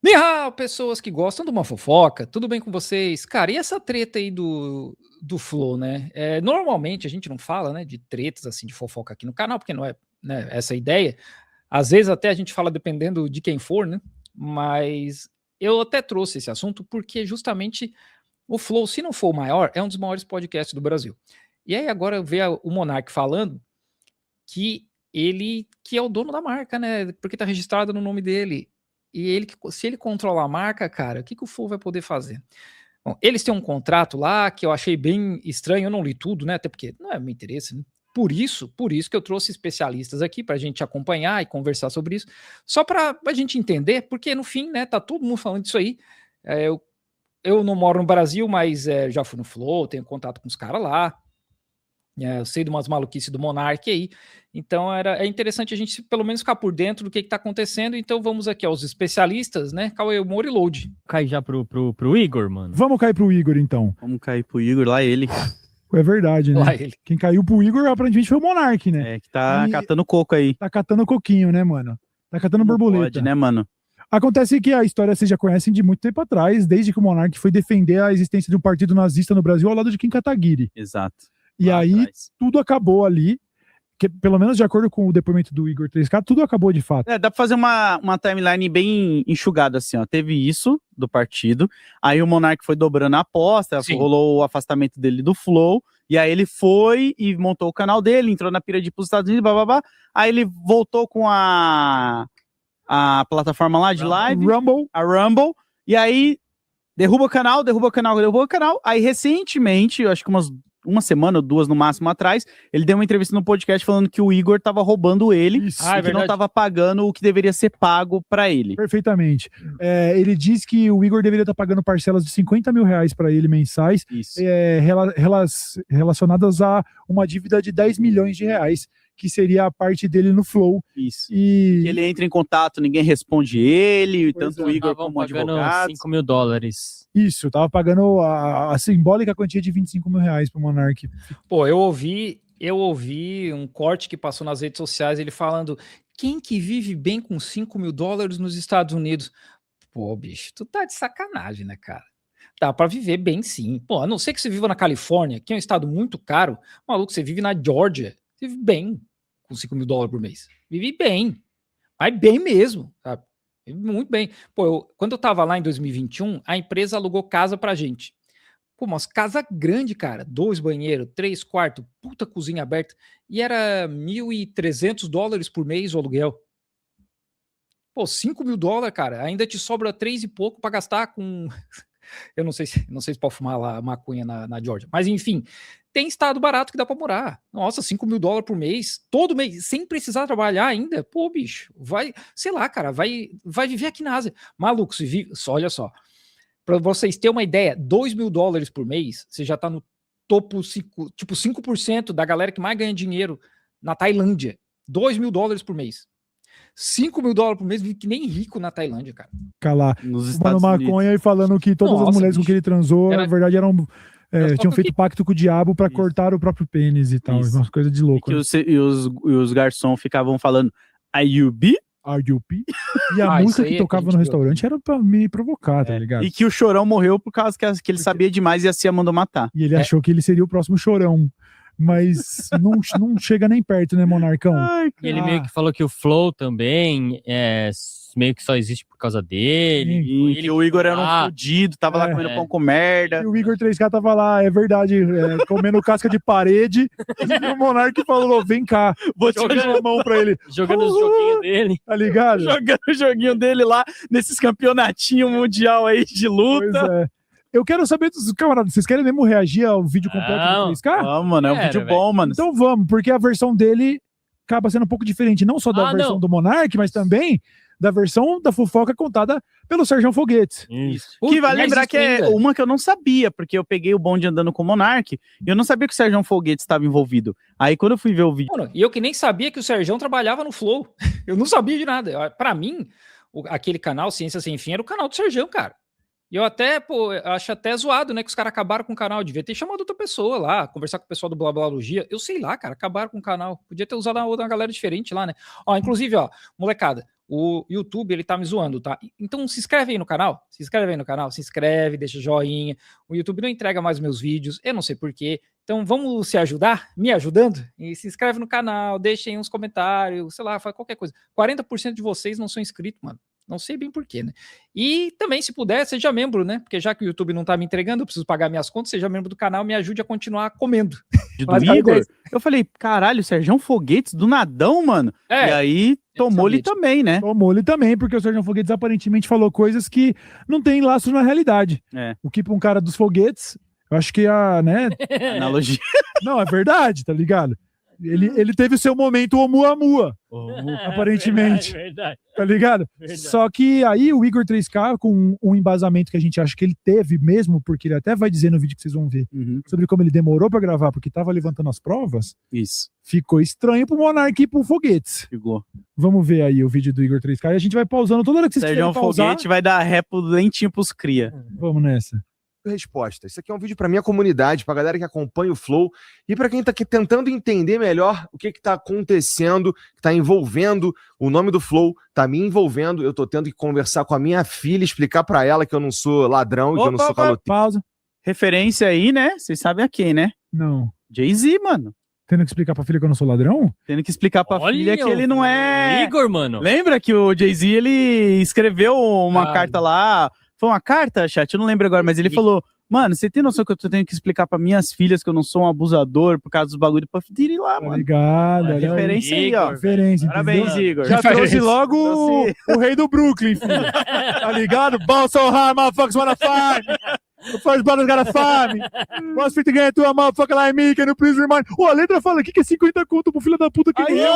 Ni hao, pessoas que gostam de uma fofoca, tudo bem com vocês? Cara, e essa treta aí do Flow, né? Normalmente a gente não fala, né, de tretas assim de fofoca aqui no canal, porque não é, né, essa a ideia. Às vezes até a gente fala dependendo de quem for, né? Mas eu até trouxe esse assunto porque justamente o Flow, se não for o maior, é um dos maiores podcasts do Brasil. E aí agora eu vejo o Monark falando que ele que é o dono da marca, né? Porque tá registrado no nome dele. E ele, se ele controlar a marca, cara, o que, que o Flow vai poder fazer? Bom, eles têm um contrato lá que eu achei bem estranho, eu não li tudo, né? Até porque não é meu interesse, né? Por isso que eu trouxe especialistas aqui para a gente acompanhar e conversar sobre isso, só para a gente entender, porque no fim, né, tá todo mundo falando disso aí. Eu não moro no Brasil, mas já fui no Flow, tenho contato com os caras lá. Eu sei de umas maluquices do Monark aí, então é interessante a gente pelo menos ficar por dentro do que está acontecendo. Então vamos aqui aos especialistas, né? Cauê Moura e Load. Cair já pro Igor, mano. Vamos cair pro Igor, então. Vamos cair pro Igor, lá ele. É verdade, né? Lá ele. Quem caiu pro Igor aparentemente foi o Monark, né? Que tá catando coco aí. Tá catando coquinho, né, mano? Tá catando borboleta. Pode, né, mano? Acontece que a história vocês já conhecem de muito tempo atrás, desde que o Monark foi defender a existência de um partido nazista no Brasil ao lado de Kim Kataguiri. Exato. E lá aí, atrás. tudo acabou ali, que, pelo menos de acordo com o depoimento do Igor 3K, tudo acabou de fato. Dá pra fazer uma timeline bem enxugada, assim, ó. Teve isso do partido, aí o Monark foi dobrando a aposta, Sim. rolou o afastamento dele do Flow, e aí ele foi e montou o canal dele, entrou na pira de ir pros Estados Unidos, blá. Aí ele voltou com a plataforma lá de live, a Rumble, e aí derruba o canal, aí recentemente, eu acho que uma semana ou duas no máximo atrás, ele deu uma entrevista no podcast falando que o Igor tava roubando ele e que não tava pagando o que deveria ser pago pra ele. Perfeitamente. Ele diz que o Igor deveria estar pagando parcelas de 50 mil reais para ele mensais, relacionadas a uma dívida de 10 milhões de reais, que seria a parte dele no Flow. Isso. E ele entra em contato, ninguém responde ele, tanto o Igor como o advogado. $5 mil. Isso, tava pagando a simbólica quantia de 25 mil reais pro Monark. Pô, eu ouvi um corte que passou nas redes sociais, ele falando: quem que vive bem com $5 mil nos Estados Unidos? Pô, bicho, tu tá de sacanagem, né, cara? Dá pra viver bem sim. Pô, a não ser que você viva na Califórnia, que é um estado muito caro, maluco, você vive na Georgia, você vive bem com $5 mil por mês. Vive bem, mas bem mesmo, sabe? Vive muito bem. Pô, quando eu tava lá em 2021, a empresa alugou casa pra gente. Pô, mas casa grande, cara. 2 banheiros, 3 quartos, puta cozinha aberta. E era $1.300 por mês o aluguel. Pô, $5 mil, cara. Ainda te sobra 3 e pouco pra gastar com... Eu não sei se pode fumar lá maconha na Georgia. Mas enfim, tem estado barato que dá pra morar. Nossa, $5 mil por mês, todo mês, sem precisar trabalhar ainda. Pô, bicho, vai, sei lá, cara, vai viver aqui na Ásia. Maluco, se vive, olha só. Para vocês terem uma ideia, $2 mil por mês, você já tá no topo 5% da galera que mais ganha dinheiro na Tailândia. $2 mil por mês. $5 mil por mês, vive que nem rico na Tailândia, cara. Calar, fumando maconha e falando que todas as mulheres com que ele transou, na verdade, tinham feito pacto com o diabo pra cortar o próprio pênis e tal. Umas coisas de louco. E os garçons ficavam falando, IUB? RUP. E a música que tocava no restaurante era pra me provocar, tá ligado? E que o Chorão morreu por causa que ele sabia demais e a Cia mandou matar. E ele achou que ele seria o próximo Chorão. Mas não chega nem perto, né, Monarcão? E ele meio que falou que o Flow também meio que só existe por causa dele. E o Igor era um fudido, tava lá comendo pão com merda. E o Igor 3K tava lá, é verdade, comendo casca de parede. E o Monark falou, vem cá, vou te dar uma mão pra ele. Jogando os joguinhos dele. Tá ligado? Jogando o joguinho dele lá, nesses campeonatinhos mundial aí de luta. Pois é. Eu quero saber dos camaradas, vocês querem mesmo reagir ao vídeo completo do 3K? Vamos, mano, é um vídeo bom, mano. Então vamos, porque a versão dele acaba sendo um pouco diferente, não só da versão do Monark, mas também da versão da fofoca contada pelo Sérgio Foguetes. Isso. Que vale lembrar que é uma que eu não sabia, porque eu peguei o bonde andando com o Monark, e eu não sabia que o Sérgio Foguetes estava envolvido. Aí quando eu fui ver o vídeo... Mano, e eu que nem sabia que o Sérgio trabalhava no Flow. Eu não sabia de nada. Pra mim, aquele canal Ciência Sem Fim era o canal do Sérgio, cara. E eu até, pô, acho até zoado, né, que os caras acabaram com o canal. Devia ter chamado outra pessoa lá, conversar com o pessoal do Blablalogia. Eu sei lá, cara, acabaram com o canal. Podia ter usado uma galera diferente lá, né? Ó, inclusive, ó, molecada, o YouTube, ele tá me zoando, tá? Então se inscreve aí no canal, se inscreve, deixa joinha. O YouTube não entrega mais meus vídeos, eu não sei porquê. Então vamos se ajudar, me ajudando? E se inscreve no canal, deixem uns comentários, sei lá, faz qualquer coisa. 40% de vocês não são inscritos, mano. Não sei bem porquê, né? E também, se puder, seja membro, né? Porque já que o YouTube não tá me entregando, eu preciso pagar minhas contas, seja membro do canal, me ajude a continuar comendo. Do Igor, eu falei, caralho, o Sérgio Foguetes do nadão, mano. E aí tomou-lhe também, né? Tomou-lhe também, porque o Sérgio Foguetes aparentemente falou coisas que não tem laço na realidade. O que pra um cara dos foguetes, eu acho que né? Analogia. Não, é verdade, tá ligado? Ele teve o seu momento Oumuamua, aparentemente. Verdade. Tá ligado? Verdade. Só que aí o Igor 3K, com um embasamento que a gente acha que ele teve mesmo, porque ele até vai dizer no vídeo que vocês vão ver, sobre como ele demorou pra gravar, porque tava levantando as provas, ficou estranho pro Monark e pro Foguetes. Ficou. Vamos ver aí o vídeo do Igor 3K e a gente vai pausando toda hora que vocês quiserem pausar. Foguete vai dar repo lentinho pros cria. Vamos nessa. Resposta. Isso aqui é um vídeo para minha comunidade, pra galera que acompanha o Flow e para quem tá aqui tentando entender melhor o que tá acontecendo, que tá envolvendo o nome do Flow, tá me envolvendo. Eu tô tendo que conversar com a minha filha, explicar para ela que eu não sou ladrão, que eu não sou caloteiro. Pausa. Referência aí, né? Vocês sabem a quem, né? Não. Jay-Z, mano. Tendo que explicar pra filha que eu não sou ladrão? Tendo que explicar pra filha que ele não é... Igor, mano. Lembra que o Jay-Z, ele escreveu uma carta lá... Foi uma carta, chat? Eu não lembro agora, mas ele falou... Mano, você tem noção que eu tenho que explicar pra minhas filhas que eu não sou um abusador por causa dos bagulhos pra ir lá, mano? Obrigado. Referência aí, ó. Referência. Parabéns, Igor. Já trouxe logo o rei do Brooklyn, filho. Tá ligado? Ball so hard, motherfuckers wanna fight. The first brother's got a fight. What's fit to get to a motherfucker like me? Can you please remind? Ô, a letra fala aqui que é 50 conto pro filho da puta que nem eu.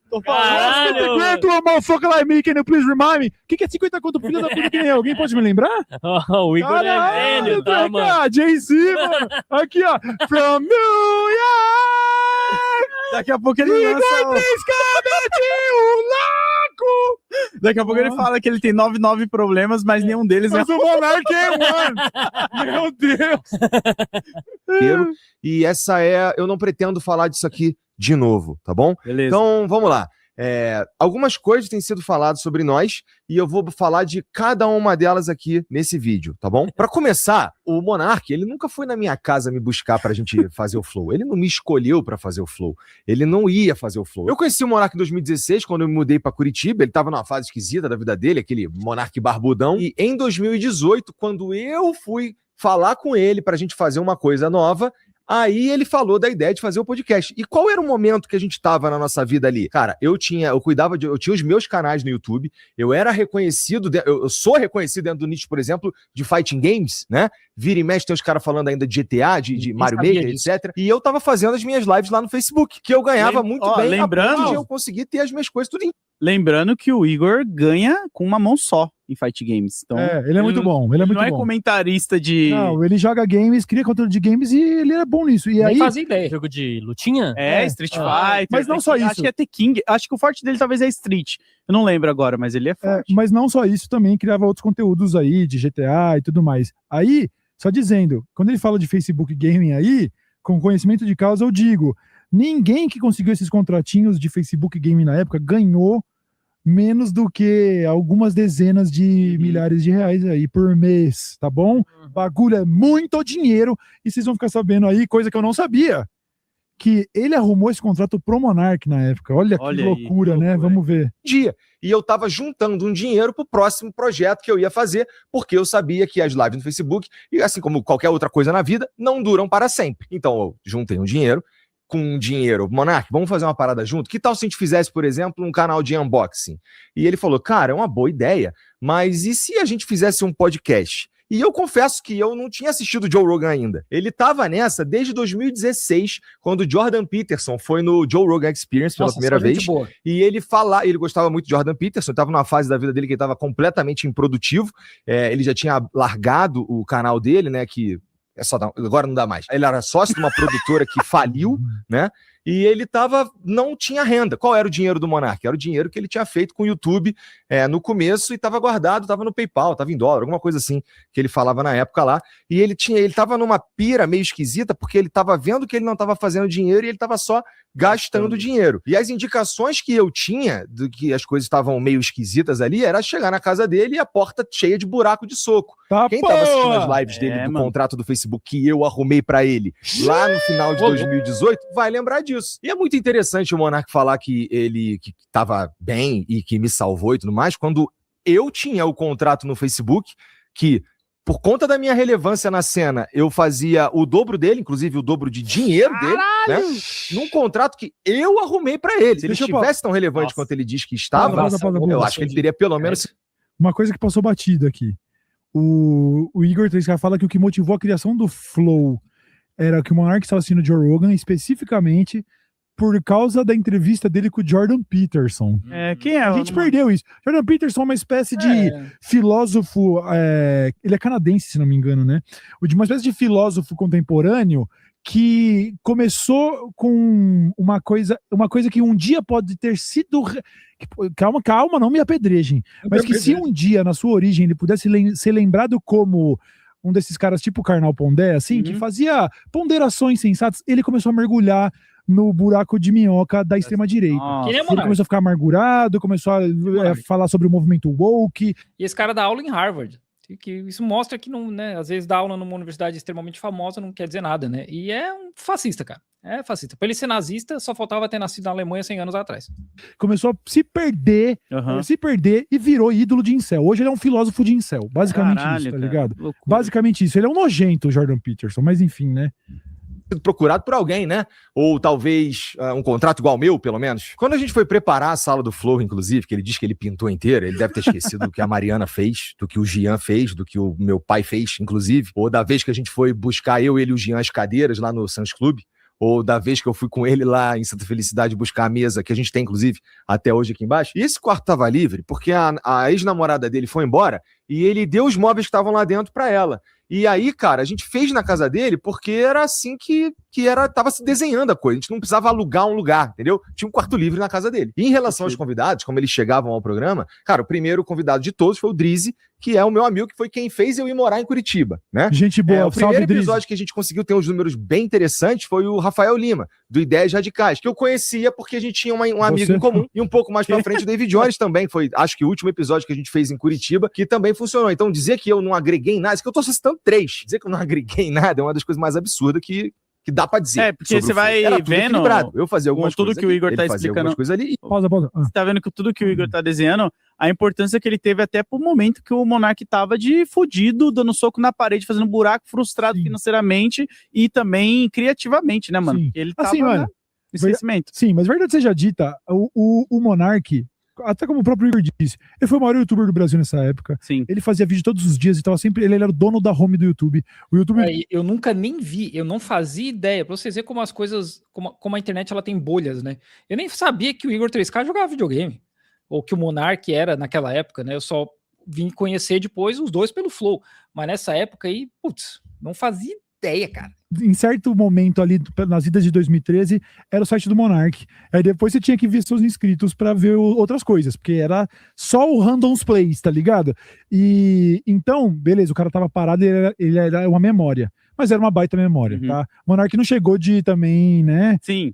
Tô falando. What's fit to get to a motherfucker like me? Can you please remind me? O que é 50 conto pro filho da puta que nem eu? Alguém pode me lembrar? O Igor é velho, tá, mano? Jay-Z, mano. Aqui, ó. From New York. Daqui a pouco ele lança... Daqui a pouco ele fala que ele tem 99 problemas, mas nenhum deles mas o Monark é one. Meu Deus. E essa é... Eu não pretendo falar disso aqui de novo, tá bom? Beleza. Então, vamos lá. Algumas coisas têm sido faladas sobre nós e eu vou falar de cada uma delas aqui nesse vídeo, tá bom? Pra começar, o Monark, ele nunca foi na minha casa me buscar pra gente fazer o Flow. Ele não me escolheu pra fazer o Flow. Ele não ia fazer o Flow. Eu conheci o Monark em 2016, quando eu me mudei pra Curitiba. Ele tava numa fase esquisita da vida dele, aquele Monark barbudão. E em 2018, quando eu fui falar com ele pra gente fazer uma coisa nova, aí ele falou da ideia de fazer o podcast. E qual era o momento que a gente tava na nossa vida ali? Cara, eu tinha os meus canais no YouTube, eu era reconhecido, eu sou reconhecido dentro do nicho, por exemplo, de fighting games, né? Vira e mexe tem os caras falando ainda de GTA, de Mario Maker, etc. E eu tava fazendo as minhas lives lá no Facebook, que eu ganhava muito bem, lembrando, de eu conseguir ter as minhas coisas tudo em... Lembrando que o Igor ganha com uma mão só em Fight Games. Então, ele é muito bom. Ele é muito bom. Não é comentarista de... Não, ele joga games, cria conteúdo de games e ele é bom nisso. E Nem aí... fazia ideia. Jogo de lutinha? Street Fighter. Mas não só isso. Acho que é The King. Acho que o forte dele talvez é Street. Eu não lembro agora, mas ele é forte. Mas não só isso, também criava outros conteúdos aí, de GTA e tudo mais. Aí, só dizendo, quando ele fala de Facebook Gaming aí, com conhecimento de causa, eu digo, ninguém que conseguiu esses contratinhos de Facebook Gaming na época ganhou menos do que algumas dezenas de milhares de reais aí por mês, tá bom? Bagulho é muito dinheiro e vocês vão ficar sabendo aí, coisa que eu não sabia, que ele arrumou esse contrato pro Monark na época. Olha que loucura, né? Vamos ver. E eu tava juntando um dinheiro pro próximo projeto que eu ia fazer, porque eu sabia que as lives no Facebook, e assim como qualquer outra coisa na vida, não duram para sempre. Então eu juntei um dinheiro, com dinheiro, Monark, vamos fazer uma parada junto? Que tal se a gente fizesse, por exemplo, um canal de unboxing? E ele falou, cara, é uma boa ideia, mas e se a gente fizesse um podcast? E eu confesso que eu não tinha assistido o Joe Rogan ainda. Ele tava nessa desde 2016, quando o Jordan Peterson foi no Joe Rogan Experience pela primeira vez. E ele gostava muito de Jordan Peterson, estava numa fase da vida dele que ele estava completamente improdutivo. Ele já tinha largado o canal dele, né, que... agora não dá mais. Ele era sócio de uma produtora que faliu, né? e ele não tinha renda. Qual era o dinheiro do Monark? Era o dinheiro que ele tinha feito com o YouTube no começo e estava guardado, estava no PayPal, estava em dólar, alguma coisa assim que ele falava na época lá. E ele estava numa pira meio esquisita porque ele estava vendo que ele não estava fazendo dinheiro e ele estava só gastando dinheiro. E as indicações que eu tinha de que as coisas estavam meio esquisitas ali era chegar na casa dele e a porta cheia de buraco de soco. Tá, Quem tava assistindo porra! as lives dele do contrato do Facebook que eu arrumei pra ele lá no final de 2018 vai lembrar disso. E é muito interessante o Monark falar que ele que tava bem e que me salvou e tudo mais, quando eu tinha o contrato no Facebook que por conta da minha relevância na cena, eu fazia o dobro dele, inclusive o dobro de dinheiro dele, né? Num contrato que eu arrumei pra ele. Se ele estivesse tão relevante quanto ele diz que estava, eu acho que ele teria pelo menos... Uma coisa que passou batido aqui. O Igor 3K fala que o que motivou a criação do Flow era que o Monark estava assistindo Joe Rogan, especificamente por causa da entrevista dele com o Jordan Peterson. Quem é? A gente perdeu isso. Jordan Peterson é uma espécie de filósofo, ele é canadense, se não me engano, né? De uma espécie de filósofo contemporâneo que começou com uma coisa que um dia pode ter sido... Calma, não me apedrejem. Mas que se um dia, na sua origem, ele pudesse ser lembrado como um desses caras tipo Karnal Pondé, assim, que fazia ponderações sensatas, ele começou a mergulhar no buraco de minhoca da extrema-direita. Ele começou a ficar amargurado, começou a falar sobre o movimento woke. E esse cara dá aula em Harvard. Que isso mostra que, não, né, às vezes, dar aula numa universidade extremamente famosa não quer dizer nada, né? E é um fascista, cara. É fascista. Pra ele ser nazista, só faltava ter nascido na Alemanha 100 anos atrás. Começou a se perder e virou ídolo de incel. Hoje ele é um filósofo de incel. Basicamente isso, tá ligado? Loucura. Basicamente isso. Ele é um nojento, o Jordan Peterson, mas enfim, né? Procurado por alguém, né? Ou talvez um contrato igual ao meu, pelo menos. Quando a gente foi preparar a sala do Flow, inclusive, que ele diz que ele pintou inteira, ele deve ter esquecido do que a Mariana fez, do que o Gian fez, do que o meu pai fez, inclusive. Ou da vez que a gente foi buscar ele e o Gian as cadeiras lá no Suns Club. Ou da vez que eu fui com ele lá em Santa Felicidade buscar a mesa, que a gente tem, inclusive, até hoje aqui embaixo. E esse quarto tava livre porque a ex-namorada dele foi embora e ele deu os móveis que estavam lá dentro pra ela. E aí, cara, a gente fez na casa dele porque era assim que tava se desenhando a coisa. A gente não precisava alugar um lugar, entendeu? Tinha um quarto livre na casa dele. E em relação aos convidados, como eles chegavam ao programa, cara, o primeiro convidado de todos foi o Drizzy, que é o meu amigo, que foi quem fez eu ir morar em Curitiba, né? Gente boa, o primeiro episódio que a gente conseguiu ter uns números bem interessantes foi o Rafael Lima, do Ideias Radicais, que eu conhecia porque a gente tinha um amigo em comum. E um pouco mais pra frente o David Jones também, foi, acho que o último episódio que a gente fez em Curitiba, que também funcionou. Então dizer que eu não agreguei em nada, isso que eu tô citando 3, dizer que eu não agreguei em nada é uma das coisas mais absurdas que dá pra dizer. Porque você vai vendo... Eu fazia algumas tudo coisas que o Igor tá explicando. Ali. Pausa. Você tá vendo que tudo que o Igor tá desenhando, a importância que ele teve até pro momento que o Monark tava de fudido, dando soco na parede, fazendo buraco, frustrado financeiramente e também criativamente, né, mano? Sim. Ele tava assim, mano, esquecimento. Sim, mas verdade seja dita, o Monark, até como o próprio Igor disse, ele foi o maior youtuber do Brasil nessa época. Sim. Ele fazia vídeo todos os dias e tava sempre. Ele era o dono da home do YouTube. O YouTube. Eu nunca nem vi, eu não fazia ideia. Pra vocês verem como as coisas, como a internet ela tem bolhas, né? Eu nem sabia que o Igor 3K jogava videogame. Ou que o Monark era naquela época, né? Eu só vim conhecer depois os dois pelo Flow. Mas nessa época aí, putz, não fazia ideia, cara. Em certo momento ali, nas idas de 2013, era o site do Monark. Aí depois você tinha que ver seus inscritos pra ver outras coisas, porque era só o Randoms Plays, tá ligado? E então, beleza, o cara tava parado, ele era uma memória. Mas era uma baita memória, tá? O Monark não chegou de também, né? Sim.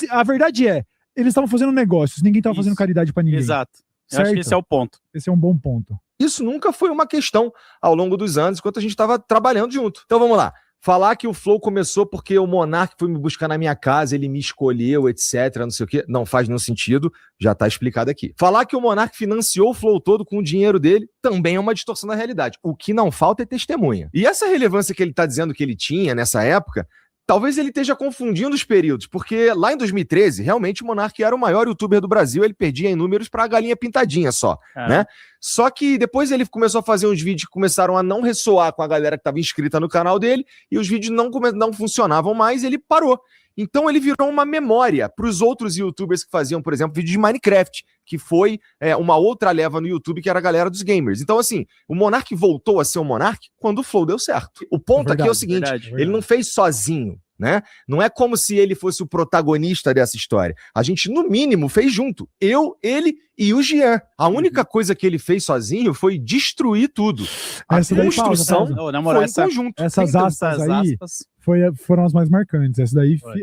A verdade é, eles estavam fazendo negócios, ninguém tava fazendo caridade pra ninguém. Exato. Eu acho que esse é o ponto. Esse é um bom ponto. Isso nunca foi uma questão ao longo dos anos, enquanto a gente estava trabalhando junto. Então vamos lá. Falar que o Flow começou porque o Monark foi me buscar na minha casa, ele me escolheu, etc, não sei o quê, não faz nenhum sentido, já tá explicado aqui. Falar que o Monark financiou o Flow todo com o dinheiro dele também é uma distorção da realidade. O que não falta é testemunha. E essa relevância que ele tá dizendo que ele tinha nessa época, talvez ele esteja confundindo os períodos, porque lá em 2013, realmente o Monark era o maior youtuber do Brasil, ele perdia em números pra galinha pintadinha só, né? Só que depois ele começou a fazer uns vídeos que começaram a não ressoar com a galera que estava inscrita no canal dele, e os vídeos não funcionavam mais, e ele parou. Então ele virou uma memória para os outros youtubers que faziam, por exemplo, vídeos de Minecraft, que foi uma outra leva no YouTube, que era a galera dos gamers. Então, assim, o Monark voltou a ser o Monark quando o Flow deu certo. O ponto aqui é o seguinte, ele não fez sozinho. né? Não é como se ele fosse o protagonista dessa história. A gente, no mínimo, fez junto. Eu, ele e o Jean. A única coisa que ele fez sozinho foi destruir tudo. A Essa daí, construção pausa. Na moral, foi em conjunto. Essas Tem aspas aí foram as mais marcantes.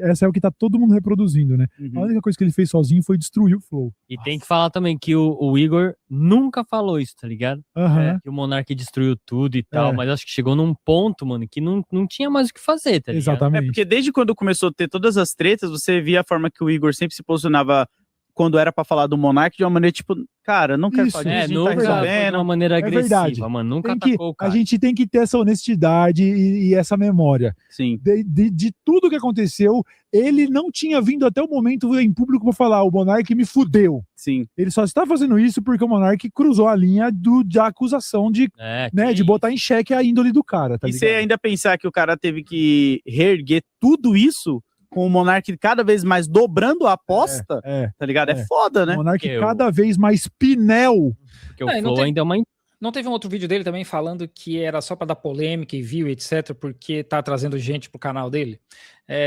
Essa é o que tá todo mundo reproduzindo, né? A única coisa que ele fez sozinho foi destruir o Flow. E tem que falar também que o Igor nunca falou isso, tá ligado? Aham. Que o Monark destruiu tudo e tal, É. mas acho que chegou num ponto, mano, que não tinha mais o que fazer, tá ligado? Exatamente. Porque desde quando começou a ter todas as tretas, você via a forma que o Igor sempre se posicionava quando era pra falar do Monark de uma maneira tipo, cara, não quero Isso. falar disso, a gente Nunca tá foi de resolvendo. uma maneira agressiva, verdade. mano. Nunca Tem que- atacou o a cara. gente tem que ter essa honestidade e essa memória. Sim. De tudo que aconteceu, ele não tinha vindo até o momento em público pra falar: o Monark me fudeu. Sim. Ele só está fazendo isso porque o Monark cruzou a linha da acusação de, Que de botar em xeque a índole do cara, tá E ligado? você ainda pensar que o cara teve que reerguer tudo isso com o Monark cada vez mais dobrando a aposta, tá ligado? É foda, O né? Monark Porque cada vez mais pinel. Porque o Não, e não Flow tem- ainda é uma... Não teve um outro vídeo dele também falando que era só pra dar polêmica e view, etc, porque tá trazendo gente pro canal dele?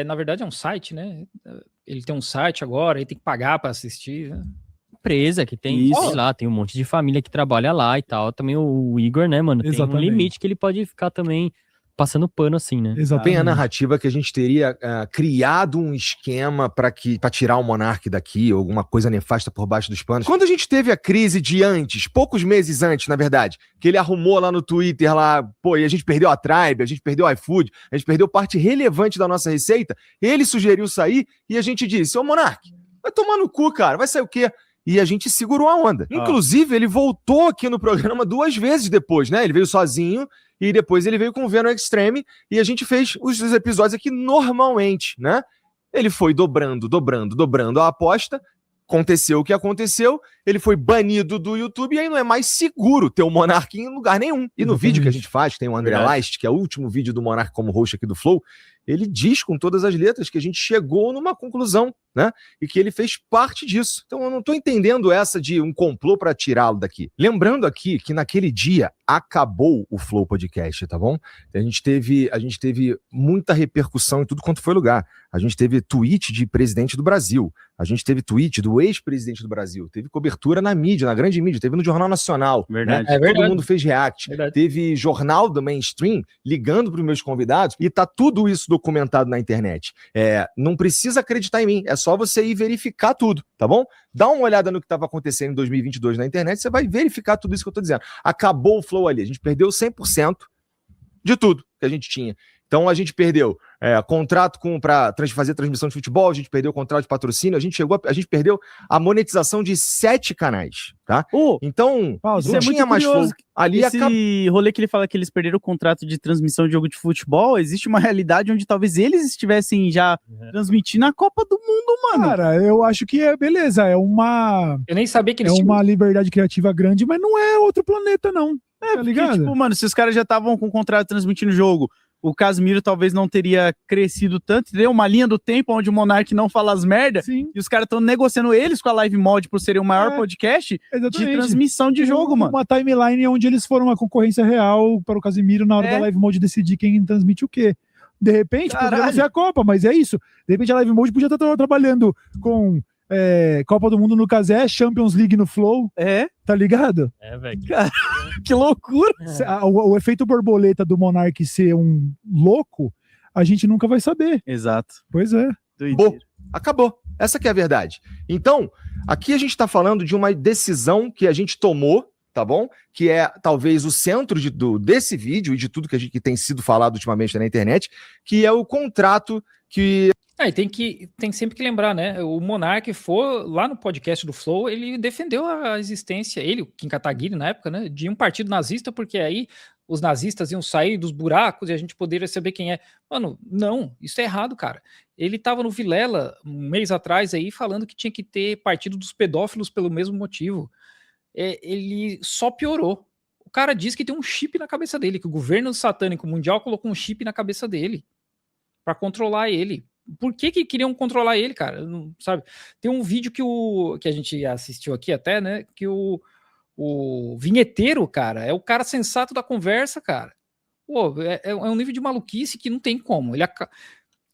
Na verdade é um site, né? Ele tem um site agora, ele tem que pagar pra assistir, né? empresa que tem, Isso. sei lá, tem um monte de família que trabalha lá e tal. Também o Igor, né, mano, tem um Exatamente. limite que ele pode ficar também passando pano assim, né? Exatamente. Tem a narrativa que a gente teria criado um esquema pra tirar o Monark daqui, ou alguma coisa nefasta por baixo dos panos. Quando a gente teve a crise de antes, poucos meses antes, na verdade, que ele arrumou lá no Twitter, e a gente perdeu a Tribe, a gente perdeu o iFood, a gente perdeu parte relevante da nossa receita, ele sugeriu sair e a gente disse: ô Monark, vai tomar no cu, cara, vai sair o quê? E a gente segurou a onda. Inclusive, ele voltou aqui no programa 2 vezes depois, né? Ele veio sozinho e depois ele veio com o Venom Extreme e a gente fez os episódios aqui normalmente, né? Ele foi dobrando a aposta. Aconteceu o que aconteceu, ele foi banido do YouTube e aí não é mais seguro ter o Monark em lugar nenhum. E no vídeo que a gente faz, que tem o André Leist, que é o último vídeo do Monark como host aqui do Flow, ele diz com todas as letras que a gente chegou numa conclusão, né? E que ele fez parte disso. Então eu não tô entendendo essa de um complô para tirá-lo daqui. Lembrando aqui que naquele dia acabou o Flow Podcast, tá bom? A gente teve muita repercussão em tudo quanto foi lugar. A gente teve tweet de presidente do Brasil. A gente teve tweet do ex-presidente do Brasil. Teve cobertura na mídia, na grande mídia. Teve no Jornal Nacional. Verdade. Né? Todo mundo fez react. Verdade. Teve jornal do mainstream ligando para os meus convidados e tá tudo isso documentado na internet. Não precisa acreditar em mim. É só você ir verificar tudo, tá bom? Dá uma olhada no que estava acontecendo em 2022 na internet. Você vai verificar tudo isso que eu tô dizendo. Acabou o Flow ali. A gente perdeu 100% de tudo que a gente tinha. Então a gente perdeu contrato para fazer transmissão de futebol, a gente perdeu o contrato de patrocínio, a gente perdeu a monetização de 7 canais, tá? Então, Pausa. não Isso é tinha muito mais curioso. Flow. Ali acabou. Esse rolê que ele fala que eles perderam o contrato de transmissão de jogo de futebol, existe uma realidade onde talvez eles estivessem já transmitindo a Copa do Mundo, mano. Cara, eu acho que beleza, é uma Eu nem sabia que eles tinham. uma liberdade criativa grande, mas não é outro planeta, não. Tá Porque, ligado? tipo, mano, se os caras já estavam com o contrato transmitindo o jogo, o Casimiro talvez não teria crescido tanto, entendeu? Uma linha do tempo onde o Monark não fala as merda, Sim, e os caras estão negociando eles com a Live Mod por serem o maior podcast de exatamente. transmissão de jogo, mano. Uma timeline onde eles foram uma concorrência real para o Casimiro na hora da Live Mode decidir quem transmite o quê. De repente, poderia não ser a Copa, mas é isso. De repente a Live Mode podia estar trabalhando com Copa do Mundo no Casé, Champions League no Flow, tá ligado? Velho. Que loucura! O efeito borboleta do Monark ser um louco, a gente nunca vai saber. Exato. Pois é. Bom, acabou. Essa que é a verdade. Então, aqui a gente está falando de uma decisão que a gente tomou, tá bom? Que é talvez o centro desse vídeo e de tudo que tem sido falado ultimamente na internet, que é o contrato que... E tem sempre que lembrar, né? O Monark foi lá no podcast do Flow, ele defendeu a existência, ele, o Kim Kataguiri na época, né? De um partido nazista, porque aí os nazistas iam sair dos buracos e a gente poderia saber quem é. Mano, não, isso é errado, cara. Ele tava no Vilela um mês atrás aí falando que tinha que ter partido dos pedófilos pelo mesmo motivo. Ele só piorou. O cara diz que tem um chip na cabeça dele, que o governo satânico mundial colocou um chip na cabeça dele para controlar ele. Por que queriam controlar ele, cara? Não, sabe? Tem um vídeo que a gente assistiu aqui até, né? Que o vinheteiro, cara, é o cara sensato da conversa, cara. Pô, é um nível de maluquice que não tem como.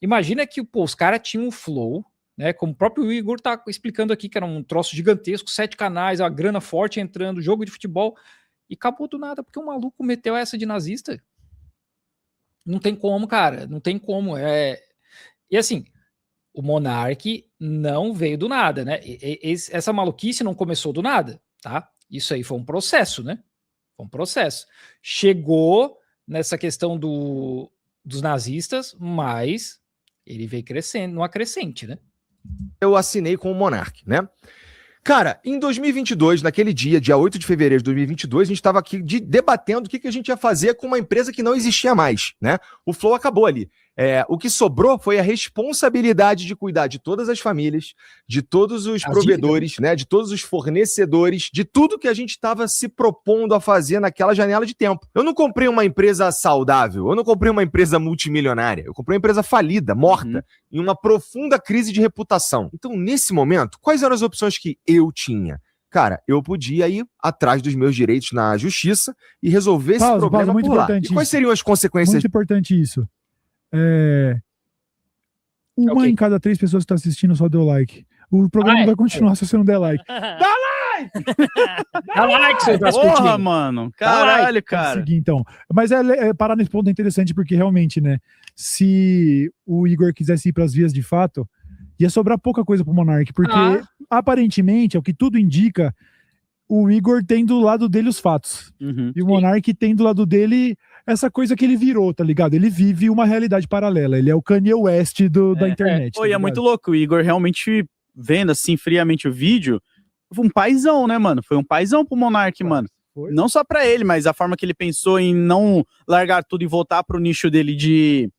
Imagina que os caras tinham um flow, né? Como o próprio Igor tá explicando aqui, que era um troço gigantesco, 7 canais, a grana forte entrando, jogo de futebol, e acabou do nada, porque o maluco meteu essa de nazista. Não tem como, cara, não tem como. E assim, o Monark não veio do nada, né? Essa maluquice não começou do nada, tá? Isso aí foi um processo, né? Foi um processo. Chegou nessa questão dos nazistas, mas ele veio crescendo, numa crescente, né? Eu assinei com o Monark, né? Cara, em 2022, naquele dia 8 de fevereiro de 2022, a gente estava aqui debatendo o que a gente ia fazer com uma empresa que não existia mais, né? O Flow acabou ali. O que sobrou foi a responsabilidade de cuidar de todas as famílias, de todos os provedores, né? De todos os fornecedores, de tudo que a gente estava se propondo a fazer naquela janela de tempo. Eu não comprei uma empresa saudável, eu não comprei uma empresa multimilionária, eu comprei uma empresa falida, morta, em uma profunda crise de reputação. Então, nesse momento, quais eram as opções que eu tinha? Cara, eu podia ir atrás dos meus direitos na justiça e resolver esse problema muito por lá. importante E quais seriam as consequências? Muito importante isso. Uma em cada 3 pessoas que está assistindo só deu like. O programa vai continuar se você não der like. Dá like, seu Porra, mano. Caralho, Vamos cara. seguir, então. Mas parar nesse ponto é interessante porque realmente, né? Se o Igor quisesse ir para as vias de fato, ia sobrar pouca coisa pro Monark, porque aparentemente, é o que tudo indica, o Igor tem do lado dele os fatos. E o Monark tem do lado dele essa coisa que ele virou, tá ligado? Ele vive uma realidade paralela. Ele é o Kanye West da internet. Pô, e é muito louco. O Igor realmente, vendo assim friamente o vídeo, foi um paizão, né, mano? Foi um paizão pro Monark, mano. Foi. Não só pra ele, mas a forma que ele pensou em não largar tudo e voltar pro nicho dele de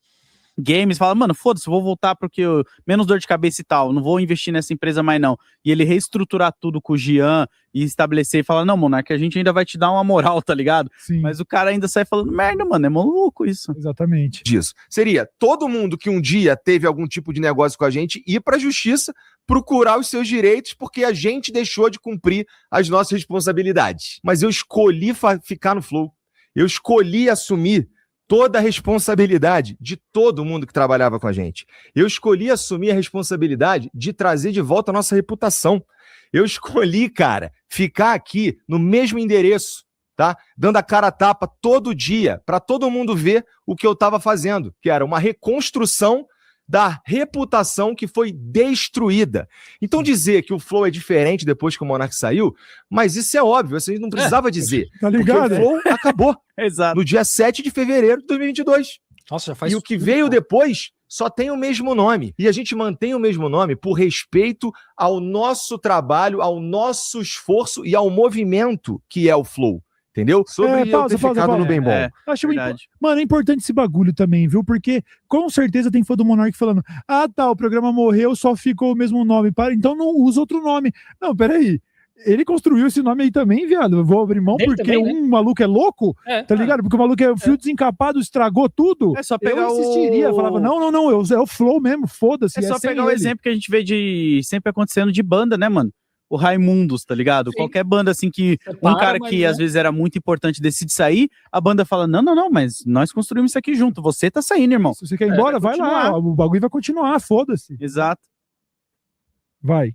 games, fala, mano, foda-se, vou voltar porque menos dor de cabeça e tal, não vou investir nessa empresa mais não. E ele reestruturar tudo com o Gian e estabelecer e falar, não, Monark, a gente ainda vai te dar uma moral, tá ligado? Sim. Mas o cara ainda sai falando merda, mano, é maluco isso. Exatamente. Disso. Seria todo mundo que um dia teve algum tipo de negócio com a gente ir para a justiça procurar os seus direitos porque a gente deixou de cumprir as nossas responsabilidades. Mas eu escolhi ficar no Flow. Eu escolhi assumir toda a responsabilidade de todo mundo que trabalhava com a gente. Eu escolhi assumir a responsabilidade de trazer de volta a nossa reputação. Eu escolhi, cara, ficar aqui no mesmo endereço, tá? Dando a cara a tapa todo dia para todo mundo ver o que eu estava fazendo, que era uma reconstrução da reputação que foi destruída. Então dizer que o Flow é diferente depois que o Monark saiu, mas isso é óbvio, você não precisava dizer. Tá ligado? Porque o Flow acabou Exato. no dia 7 de fevereiro de 2022. Nossa, já faz E o que veio depois só tem o mesmo nome. E a gente mantém o mesmo nome por respeito ao nosso trabalho, ao nosso esforço e ao movimento que é o Flow. Entendeu? Sobre eu ter ficado no bem bom. Acho Mano, é importante esse bagulho também, viu? Porque com certeza tem fã do Monark falando, o programa morreu, só ficou o mesmo nome. Então não usa outro nome. Não, peraí. Ele construiu esse nome aí também, viado. Eu vou abrir mão porque também, né? Maluco é louco, tá ligado? Porque o maluco é fio desencapado, estragou tudo. É só pegar eu insistiria, falava, não, é o Flow mesmo, foda-se. É só pegar o exemplo que a gente vê sempre acontecendo de banda, né, mano? O Raimundos, tá ligado? Sim. Qualquer banda assim que um cara que às vezes era muito importante decide sair, a banda fala, não, mas nós construímos isso aqui junto, você tá saindo, irmão. Se você quer ir embora, vai lá, o bagulho vai continuar, foda-se. Exato. Vai.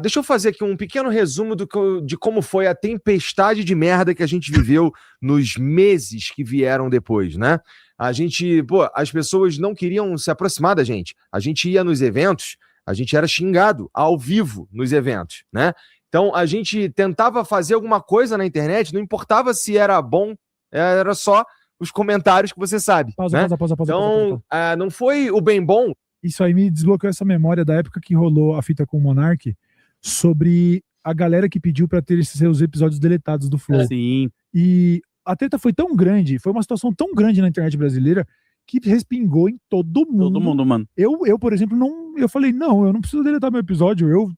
Deixa eu fazer aqui um pequeno resumo de como foi a tempestade de merda que a gente viveu nos meses que vieram depois, né? As pessoas não queriam se aproximar da gente. A gente ia nos eventos, a gente era xingado ao vivo nos eventos, né? Então, a gente tentava fazer alguma coisa na internet, não importava se era bom, era só os comentários que você sabe. Pausa. Então, não foi o bem bom. Isso aí me desbloqueou essa memória da época que rolou a fita com o Monark sobre a galera que pediu pra ter esses seus episódios deletados do Flow. Sim. E a treta foi tão grande, foi uma situação tão grande na internet brasileira que respingou em todo mundo. Todo mundo, mano. Eu por exemplo, eu falei, não, eu não preciso deletar meu episódio.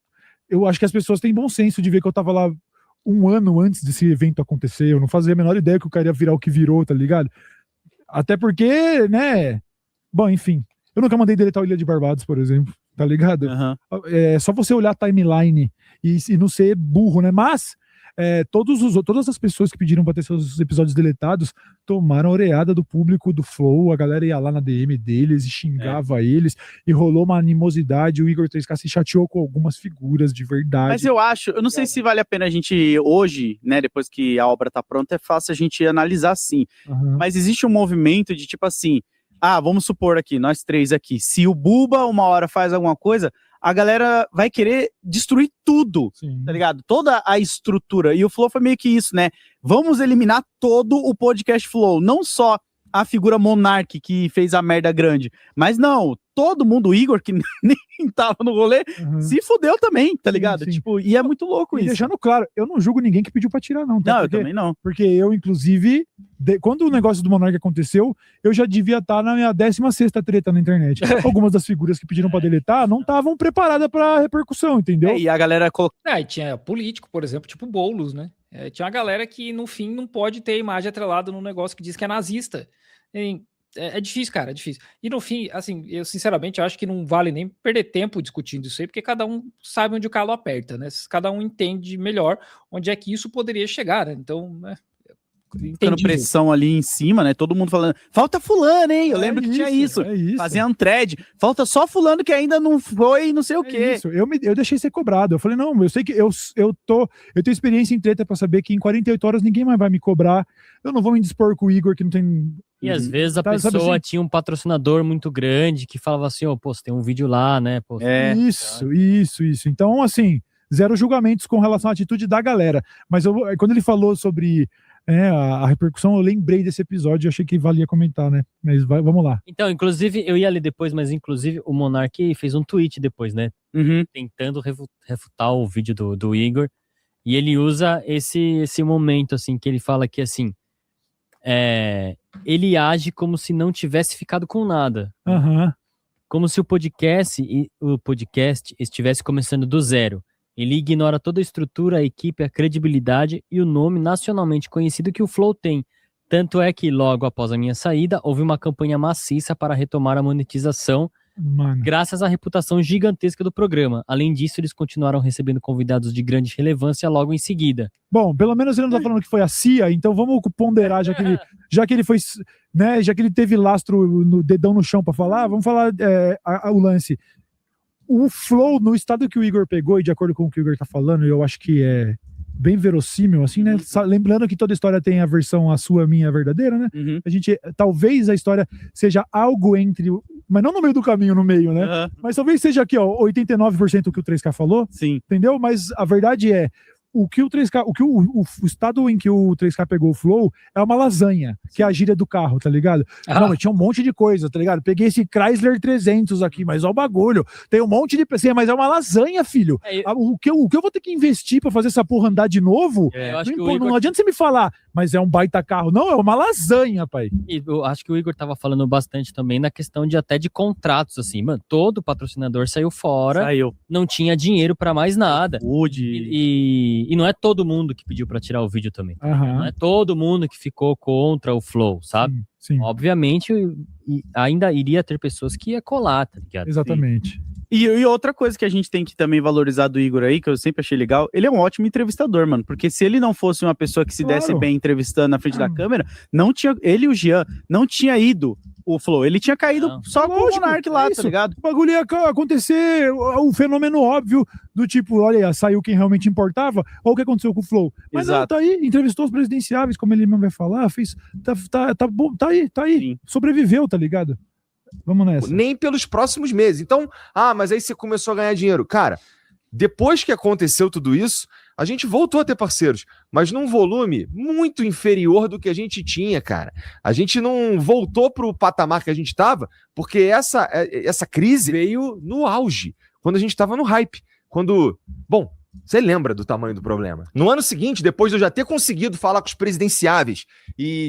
Eu acho que as pessoas têm bom senso de ver que eu tava lá um ano antes desse evento acontecer. Eu não fazia a menor ideia que o cara ia virar o que virou, tá ligado? Até porque, né? Bom, enfim. Eu nunca mandei deletar o Ilha de Barbados, por exemplo, tá ligado? É só você olhar a timeline e não ser burro, né? Mas todas as pessoas que pediram para ter seus episódios deletados tomaram a oreada do público do Flow, a galera ia lá na DM deles e xingava eles, e rolou uma animosidade, o Igor 3K se chateou com algumas figuras de verdade. Mas eu não sei se vale a pena a gente hoje, né, depois que a obra tá pronta, é fácil a gente analisar assim. Aham. Mas existe um movimento de tipo assim, vamos supor aqui, nós três aqui, se o Buba uma hora faz alguma coisa, a galera vai querer destruir tudo, Sim. tá ligado? Toda a estrutura. E o Flow foi meio que isso, né? Vamos eliminar todo o podcast Flow, não só a figura Monark que fez a merda grande, mas não, todo mundo, o Igor, que nem tava no rolê, Uhum. se fudeu também, tá ligado? sim. Tipo, e é muito louco E isso. deixando claro, eu não julgo ninguém que pediu pra tirar, não. Tá? Não, eu também não. Porque eu, inclusive, quando o negócio do Monark aconteceu, eu já devia estar na minha 16ª treta na internet. Algumas das figuras que pediram pra deletar não estavam preparadas pra repercussão, entendeu? E a galera colocou. E tinha político, por exemplo, tipo Boulos, né? Tinha uma galera que, no fim, não pode ter imagem atrelada num negócio que diz que é nazista. É difícil, cara, é difícil. E no fim, assim, eu sinceramente acho que não vale nem perder tempo discutindo isso aí, porque cada um sabe onde o calo aperta, né? Cada um entende melhor onde é que isso poderia chegar, né? Então, né? Ficando Entendível. pressão ali em cima, né? Todo mundo falando, falta fulano, hein? Eu lembro que tinha isso. É isso. Fazia um thread, falta só fulano que ainda não foi, não sei o É quê. isso. Eu deixei ser cobrado. Eu falei, não, eu sei que eu tenho experiência em treta pra saber que em 48 horas ninguém mais vai me cobrar. Eu não vou me dispor com o Igor, que não tem. E às vezes a Sabe pessoa assim? tinha um patrocinador muito grande que falava assim, pô, você tem um vídeo lá, né? Pô, Isso. Então, assim, zero julgamentos com relação à atitude da galera. Mas quando ele falou sobre a repercussão, eu lembrei desse episódio e achei que valia comentar, né? Mas vamos lá. Então, inclusive, eu ia ler depois, mas inclusive o Monark fez um tweet depois, né? Uhum. Tentando refutar o vídeo do Igor. E ele usa esse momento, assim, que ele fala que, assim, ele age como se não tivesse ficado com nada. Aham. Como se o podcast estivesse começando do zero. Ele ignora toda a estrutura, a equipe, a credibilidade e o nome nacionalmente conhecido que o Flow tem. Tanto é que, logo após a minha saída, houve uma campanha maciça para retomar a monetização, Mano. graças à reputação gigantesca do programa. Além disso, eles continuaram recebendo convidados de grande relevância logo em seguida. Bom, pelo menos ele não tá falando que foi a CIA, então vamos ponderar, já que ele foi, né, já que ele teve lastro no dedão no chão pra falar, vamos falar o lance. O Flow, no estado que o Igor pegou, e de acordo com o que o Igor tá falando, eu acho que é bem verossímil, assim, né? Lembrando que toda história tem a versão a sua, a minha, a verdadeira, né? Uhum. A gente, talvez a história seja algo entre, mas não no meio do caminho, no meio, né? Uhum. Mas talvez seja aqui, ó, 89% o que o 3K falou, Sim. entendeu? Mas a verdade é, o estado em que o 3K pegou o Flow é uma lasanha, que é a gíria do carro, tá ligado? Não, mas tinha um monte de coisa, tá ligado? Peguei esse Chrysler 300 aqui, mas olha o bagulho. Tem um monte de PC, mas é uma lasanha, filho. O que eu vou ter que investir pra fazer essa porra andar de novo? Eu acho que o Não, Igor... não adianta você me falar, mas é um baita carro. Não, é uma lasanha, pai. E eu acho que o Igor tava falando bastante também na questão de até de contratos, assim, mano, todo patrocinador saiu fora, Saiu. não tinha dinheiro pra mais nada. Wood. E não é todo mundo que pediu pra tirar o vídeo também. Aham. Não é todo mundo que ficou contra o Flow, sabe? Sim, Obviamente, ainda iria ter pessoas que ia colar, tá ligado? exatamente. E outra coisa que a gente tem que também valorizar do Igor aí, que eu sempre achei legal, ele é um ótimo entrevistador, mano. Porque se ele não fosse uma pessoa que se desse Claro. bem entrevistando na frente da câmera, não tinha. Ele e o Jean não tinha ido o Flow. Ele tinha caído Não. só com o Lógico, Monark lá, é tá isso. ligado? O bagulho ia acontecer, o fenômeno óbvio do tipo, olha aí, saiu quem realmente importava, ou o que aconteceu com o Flow. Mas não, Exato. tá aí, entrevistou os presidenciáveis, como ele mesmo vai falar, fez, tá bom, tá aí, Sim. sobreviveu, tá ligado? Vamos nessa. Nem pelos próximos meses. Então, mas aí você começou a ganhar dinheiro. Cara, depois que aconteceu tudo isso, a gente voltou a ter parceiros, mas num volume muito inferior do que a gente tinha, cara. A gente não voltou pro patamar que a gente estava, porque essa crise veio no auge, quando a gente estava no hype. Bom, você lembra do tamanho do problema. No ano seguinte, depois de eu já ter conseguido falar com os presidenciáveis e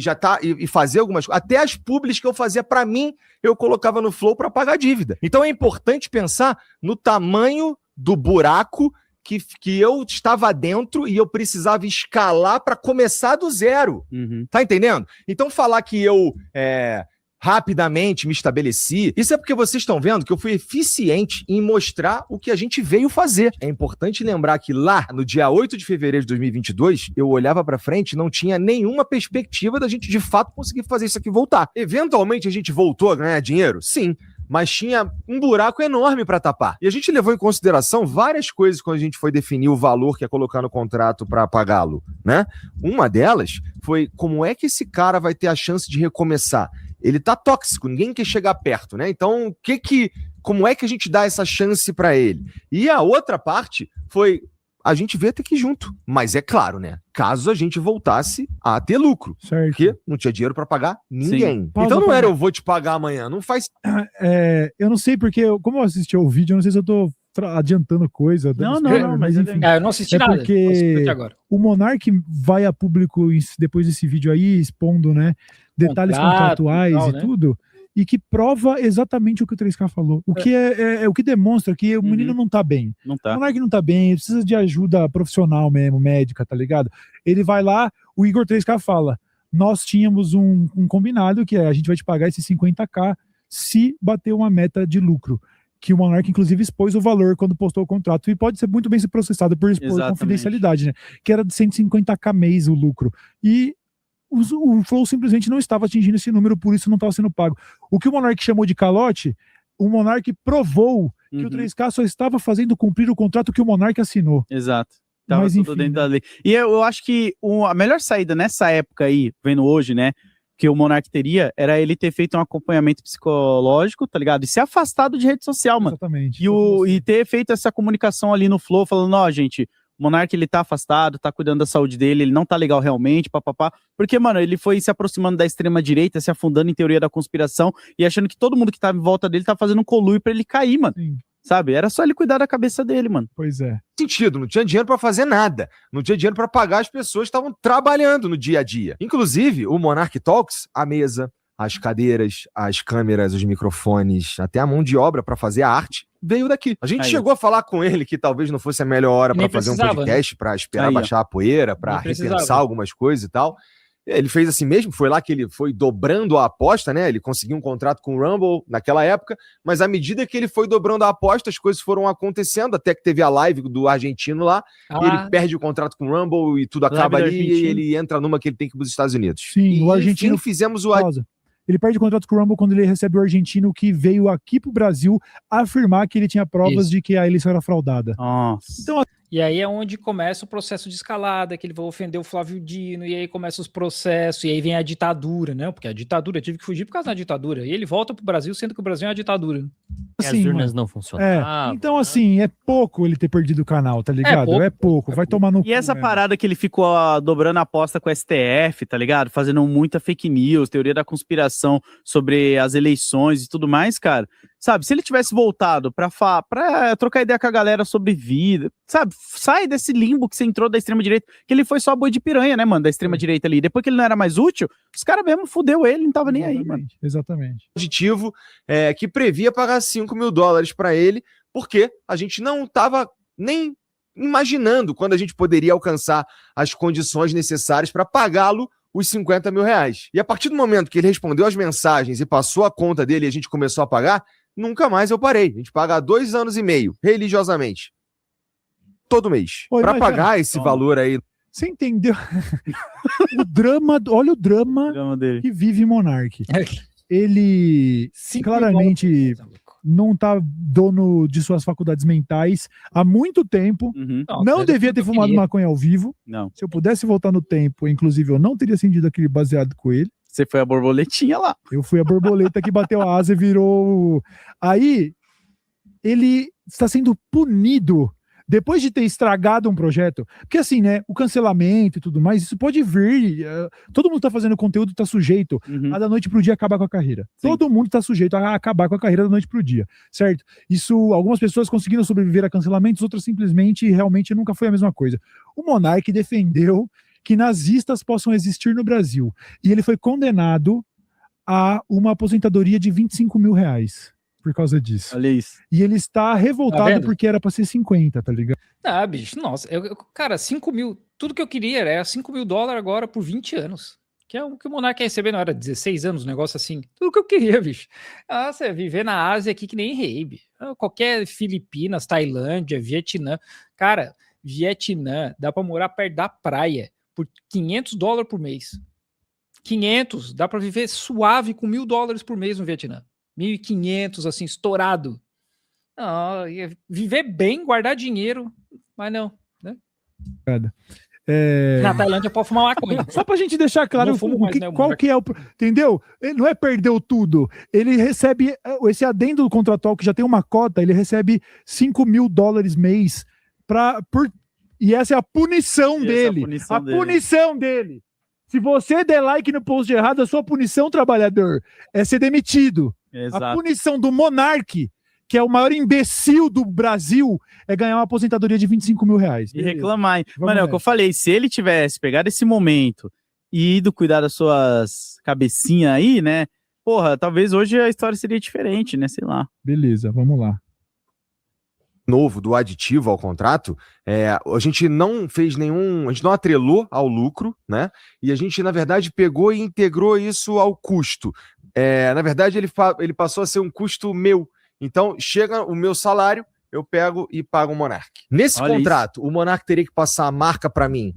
fazer algumas coisas, até as publis que eu fazia pra mim, eu colocava no Flow pra pagar dívida. Então é importante pensar no tamanho do buraco que eu estava dentro e eu precisava escalar pra começar do zero. Uhum. Tá entendendo? Então falar que eu rapidamente me estabeleci. Isso é porque vocês estão vendo que eu fui eficiente em mostrar o que a gente veio fazer. É importante lembrar que lá, no dia 8 de fevereiro de 2022, eu olhava pra frente e não tinha nenhuma perspectiva da gente de fato conseguir fazer isso aqui voltar. Eventualmente a gente voltou a ganhar dinheiro? Sim. Mas tinha um buraco enorme para tapar. E a gente levou em consideração várias coisas quando a gente foi definir o valor que ia colocar no contrato para pagá-lo, né? Uma delas foi como é que esse cara vai ter a chance de recomeçar? Ele tá tóxico, ninguém quer chegar perto, né? Então, como é que a gente dá essa chance para ele? E a outra parte foi a gente veio até aqui junto. Mas é claro, né? Caso a gente voltasse a ter lucro. Certo. Porque não tinha dinheiro pra pagar ninguém. Então não era eu vou te pagar amanhã. Não faz... Eu não sei porque, como eu assisti o vídeo, eu não sei se eu tô adiantando coisa. Não, mas enfim. Eu não assisti nada. Porque até agora. o Monark vai a público depois desse vídeo aí, expondo, né, detalhes contratuais e tal, e né? tudo, e que prova exatamente o que o 3K falou. O que é o que demonstra que o menino não tá bem. Não O tá. Monark não tá bem, ele precisa de ajuda profissional mesmo, médica, tá ligado? Ele vai lá, o Igor 3K fala, nós tínhamos um combinado que é, a gente vai te pagar esses 50k se bater uma meta de lucro. Que o Monark, inclusive, expôs o valor quando postou o contrato, e pode ser muito bem ser processado por expor Exatamente. confidencialidade, né? Que era de 150k mês o lucro. E o Flow simplesmente não estava atingindo esse número, por isso não estava sendo pago. O que o Monark chamou de calote, o Monark provou que o 3K só estava fazendo cumprir o contrato que o Monark assinou. Exato. Tava Mas, tudo enfim, dentro né? da lei. E eu acho que a melhor saída nessa época aí, vendo hoje, né, que o Monark teria, era ele ter feito um acompanhamento psicológico, tá ligado? E ser afastado de rede social, mano. Exatamente. E ter feito essa comunicação ali no Flow, falando, ó, gente, o Monark, ele tá afastado, tá cuidando da saúde dele, ele não tá legal realmente, papapá. Porque, mano, ele foi se aproximando da extrema-direita, se afundando em teoria da conspiração e achando que todo mundo que tava em volta dele tá fazendo um conluio pra ele cair, mano. Sim, Sabe? Era só ele cuidar da cabeça dele, mano. pois é. Sentido, não tinha dinheiro pra fazer nada, não tinha dinheiro pra pagar as pessoas que estavam trabalhando no dia a dia. Inclusive, o Monark Talks, a mesa, as cadeiras, as câmeras, os microfones, até a mão de obra pra fazer a arte, veio daqui. A gente Aí, chegou a falar com ele que talvez não fosse a melhor hora Nem pra fazer um precisava, podcast, pra esperar Aí, ó. baixar a poeira, pra Nem precisava. repensar algumas coisas e tal. Ele fez assim mesmo, foi lá que ele foi dobrando a aposta, né? Ele conseguiu um contrato com o Rumble naquela época, mas à medida que ele foi dobrando a aposta, as coisas foram acontecendo, até que teve a live do argentino lá, e ele perde o contrato com o Rumble e tudo acaba Live do ali, e argentino. ele entra numa que ele tem que ir para os Estados Unidos. Sim, e o argentino- enfim, fizemos o... Pausa. Ele perde o contrato com o Rumble quando ele recebe o argentino que veio aqui pro Brasil afirmar que ele tinha provas Isso. de que a eleição era fraudada. Nossa. Então, E aí é onde começa o processo de escalada, que ele vai ofender o Flávio Dino, e aí começa os processos, e aí vem a ditadura, né? Porque a ditadura, eu tive que fugir por causa da ditadura. E ele volta pro Brasil, sendo que o Brasil é uma ditadura. As assim, urnas mano, não funcionavam. então assim, é pouco ele ter perdido o canal, tá ligado? pouco, É pouco, vai tomar no E essa cu mesmo. parada que ele ficou dobrando a aposta com o STF, tá ligado? Fazendo muita fake news, teoria da conspiração sobre as eleições e tudo mais, cara. Sabe, se ele tivesse voltado pra trocar ideia com a galera sobre vida, sabe? Sai desse limbo que você entrou da extrema-direita, que ele foi só boi de piranha, né, mano, da extrema-direita ali. Depois que ele não era mais útil, os caras mesmo fudeu ele, não tava nem aí, mano. Exatamente. Positivo que previa pagar $5 mil para ele, porque a gente não estava nem imaginando quando a gente poderia alcançar as condições necessárias para pagá-lo os R$50 mil. E a partir do momento que ele respondeu as mensagens e passou a conta dele e a gente começou a pagar, nunca mais eu parei. A gente paga há 2 anos e meio, religiosamente. Todo mês. Pô, Para imagina. pagar esse valor aí. Você entendeu? O drama, olha o drama Programa dele. que vive Monark. Ele claramente não tá dono de suas faculdades mentais há muito tempo. Uhum. Não devia ter fumado maconha ao vivo. Não. Se eu pudesse voltar no tempo, inclusive, eu não teria acendido aquele baseado com ele. Você foi a borboletinha lá. Eu fui a borboleta que bateu a asa e virou. Aí, ele está sendo punido depois de ter estragado um projeto. Porque assim, né, o cancelamento e tudo mais, isso pode vir. Todo mundo tá fazendo conteúdo, tá sujeito Uhum. a da noite pro dia acabar com a carreira. Sim. Todo mundo tá sujeito a acabar com a carreira da noite pro dia, certo? Isso, algumas pessoas conseguiram sobreviver a cancelamentos, outras simplesmente, realmente nunca foi a mesma coisa. O Monark defendeu que nazistas possam existir no Brasil. E ele foi condenado a uma aposentadoria de R$25 mil por causa disso. Olha isso. E ele está revoltado vendo? porque era pra ser 50, tá ligado? Ah, bicho, nossa. Cara, 5 mil. Tudo que eu queria era $5 mil agora por 20 anos. Que é o que o Monark ia receber na hora, 16 anos, um negócio assim. Tudo que eu queria, bicho. Nossa, viver na Ásia aqui que nem rei, bicho. Qualquer Filipinas, Tailândia, Vietnã. Cara, Vietnã, dá pra morar perto da praia por $500 por mês. 500, dá pra viver suave com $1.000 por mês no Vietnã. 1.500, assim, estourado. Não, ia viver bem, guardar dinheiro, mas não, né? Na Tailândia pode fumar maconha. Só pra gente deixar claro Não fumo mais, né, qual que é o... Entendeu? Ele não é perdeu tudo. Ele recebe esse adendo contratual que já tem uma cota, ele recebe $5.000 mês e essa é a punição dele. A punição dele. Se você der like no post errado, a sua punição, trabalhador, é ser demitido. Exato. A punição do Monark, que é o maior imbecil do Brasil, é ganhar uma aposentadoria de R$25 mil. E reclamar. Mano, é o que eu falei, se ele tivesse pegado esse momento e ido cuidar das suas cabecinhas aí, né? Porra, talvez hoje a história seria diferente, né? Sei lá. Beleza, vamos lá. Novo do aditivo ao contrato, a gente não fez a gente não atrelou ao lucro, né? E a gente, na verdade, pegou e integrou isso ao custo. Na verdade, ele passou a ser um custo meu. Então, chega o meu salário, eu pego e pago o Monark. Nesse contrato, o Monark teria que passar a marca para mim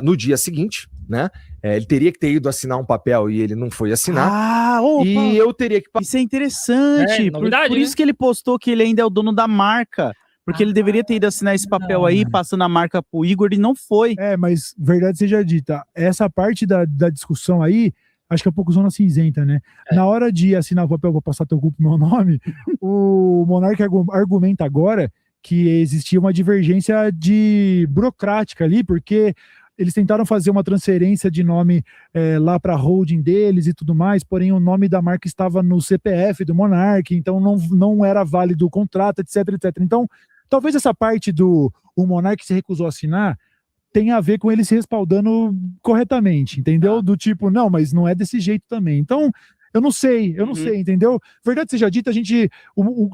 no dia seguinte, né? Ele teria que ter ido assinar um papel e ele não foi assinar. Opa, e eu teria que... Isso é interessante. Novidade, por isso que ele postou que ele ainda é o dono da marca. Porque ele deveria ter ido assinar esse papel aí, passando a marca pro Igor, e não foi. Mas verdade seja dita, essa parte da discussão aí, acho que é um pouco zona cinzenta, né? Na hora de assinar o papel, vou passar teu grupo, meu nome, o Monark argumenta agora que existia uma divergência burocrática ali, porque eles tentaram fazer uma transferência de nome lá para a holding deles e tudo mais, porém o nome da marca estava no CPF do Monark, então não era válido o contrato, etc, etc. Então, talvez essa parte o Monark se recusou a assinar tenha a ver com ele se respaldando corretamente, entendeu? Do tipo, não, mas não é desse jeito também. Então, eu não sei, entendeu? Verdade seja dita,